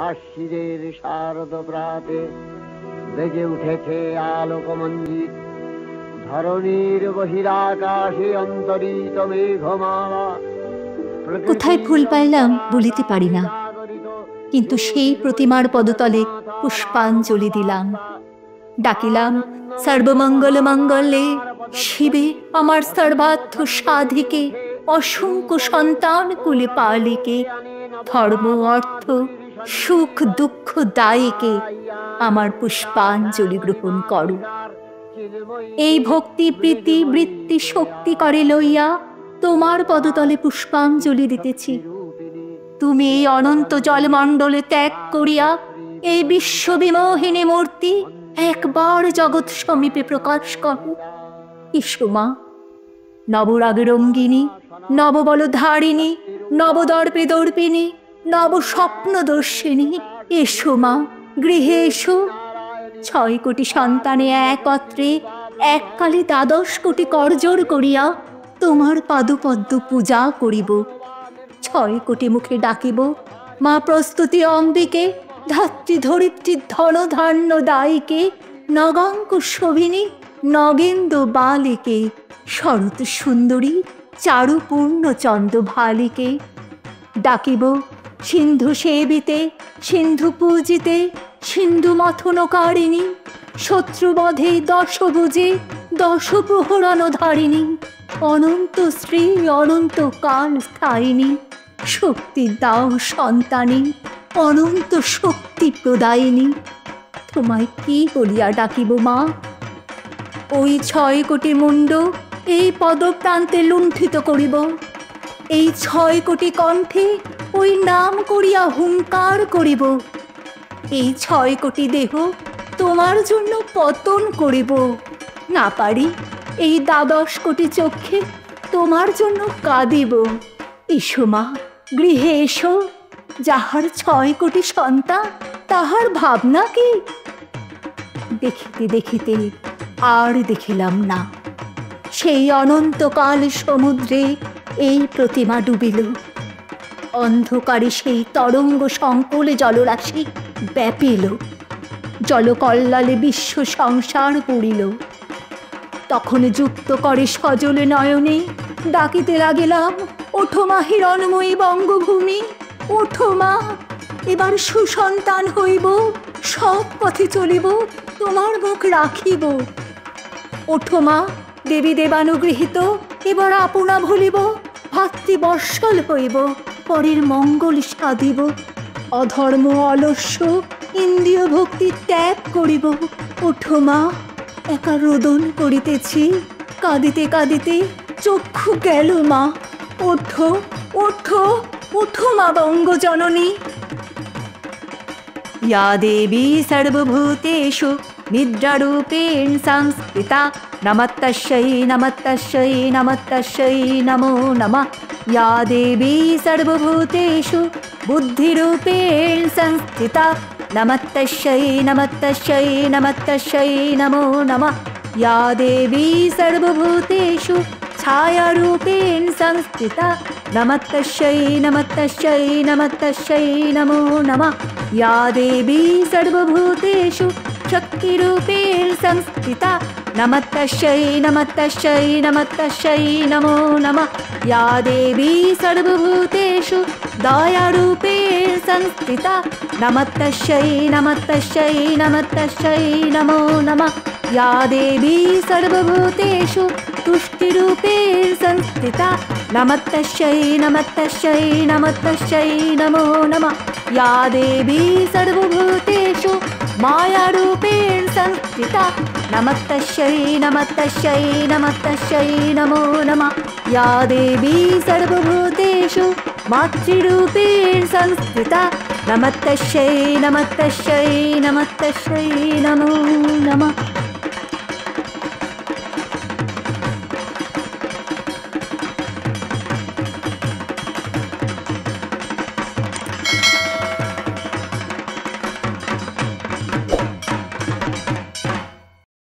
আশ্বিনের শারদ প্রাতে বেজে উঠেছে আলোকমঞ্জিত, ধরণীর বহিরাকাশে অন্তরিত মেঘমালা। কোথায় ফুল পাইলাম বলিতে পারি না, কিন্তু সেই প্রতিমার পদতলে পুষ্পাঞ্জলি দিলাম। ডাকিলাম সর্বমঙ্গল মঙ্গলে শিবে আমার সর্বার্থ সাধিকে, অসংখ্য সন্তান কুলে পালিকে, ধর্ম অর্থ সুখ দুঃখ দায়ীকে আমার পুষ্পাঞ্জলি গ্রহণ করো। এই ভক্তি প্রীতি বৃত্তি শক্তি করে লইয়া তোমার পদতলে পুষ্পাঞ্জলি দিতেছি। তুমি এই অনন্ত জলমণ্ডলে ত্যাগ করিয়া এই বিশ্ববিমোহিনী মূর্তি একবার জগৎ সমীপে প্রকাশ করো। এসো মা, নবরাগরঙ্গিনী, নববলধারিণী, নবদর্পে দর্পিনী, নব স্বপ্নদর্শিনী, এসো মা, গৃহে এসো। 6 কোটি সন্তানে একত্রে এককালে 12 কোটি করজোড় করিয়া তোমার পাদপদ্ম পূজা করিব। 6 কোটি মুখে ডাকিব, মা প্রস্তুতি অম্বিকে, ধাত্রী ধরিত্রী ধন ধান্য দায়ীকে, নগাঙ্ক শোভিনী নগেন্দ্র বালিকে, শরৎ সুন্দরী চারু পূর্ণচন্দ্র ভালিকে। ডাকিব সিন্ধু সেবিতে, সিন্ধু পূজিতে, সিন্ধু মথনকারিণী, শত্রুবধে দশভুজে, 10 প্রহরণধারিণী, অনন্ত শ্রী অনন্ত কাল স্থায়িনী, শক্তি দাও সন্তানী, অনন্ত শক্তি প্রদায়িনী। তোমায় কি বলিয়া ডাকিব মা? ওই 6 কোটি মুণ্ড এই পদপ্রান্তে লুণ্ঠিত করিব। এই 6 কোটি কণ্ঠে ওই নাম করিয়া হুঙ্কার করিব। এই 6 কোটি দেহ তোমার জন্য পতন করিব। না পারি এই 12 কোটি চক্ষে তোমার জন্য কাঁদিব। এসো মা, গৃহে এসো। যাহার 6 কোটি সন্তান তাহার ভাবনা কি? দেখিতে দেখিতে আর দেখিলাম না। সেই অনন্তকাল সমুদ্রে এই প্রতিমা ডুবিল। অন্ধকারে সেই তরঙ্গ সংকুল জলরাশি ব্যাপিল। জলকল্লালে বিশ্ব সংসার পড়িল। তখন যুক্ত করে সজল নয়নে ডাকিতে লাগিলাম, ওঠো মা হিরণময়ী বঙ্গভূমি, ওঠো মা, এবার সুসন্তান হইব, সৎ পথে চলিব, তোমার মুখ রাখিব। ওঠো মা, দেবী দেবানুগৃহীত, এবার আপনা ভুলিব, ভাতৃবৎসল হইব, পরের মঙ্গল সাধিব। অধর্ম অলস্য ইন্দ্রিয় ভক্তি ত্যাগ করিব। ওঠো মা, একা রোদন করিতেছি, কাঁদিতে কাঁদিতে চক্ষু গেল মা। ওঠো ওঠো ওঠো মা বঙ্গজননী। या देवी सर्वभूतेषु निद्रारूपेण संस्थिता, नमस्तस्यै नमस्तस्यै नमस्तस्यै नमो नमः। या देवी सर्वभूतेषु बुद्धिरूपेण संस्थिता, नमस्तस्यै नमस्तस्यै नमस्तस्यै नमो नमः। या देवी सर्वभूतेषु छायारूपेण संस्थिता, नमस्तस्यै नमस्तस्यै नमस्तस्यै नमो नमः। या देवी सर्वभूतेषु शक्तिरूपेण संस्थिता, नमस्तस्यै नमस्तस्यै नमस्तस्यै नमो नमः। या देवी सर्वभूतेषु दयारूपेण संस्थिता, नमस्तस्यै नमस्तस्यै नमस्तस्यै नमो नमः। या देवी सर्वभूतेषु तुष्टिरूपेण संस्थिता, नमस्तस्यै नमस्तस्यै नमस्तस्यै नमो नमः। या देवी सर्वभूतेषु मायारूपेण संस्थिता, नमस्तस्यै नमस्तस्यै नमस्तस्यै नमो नमः। या देवी सर्वभूतेषु मातृरूपेण संस्थिता, नमस्तस्यै नमस्तस्यै नमस्तस्यै नमो नमः।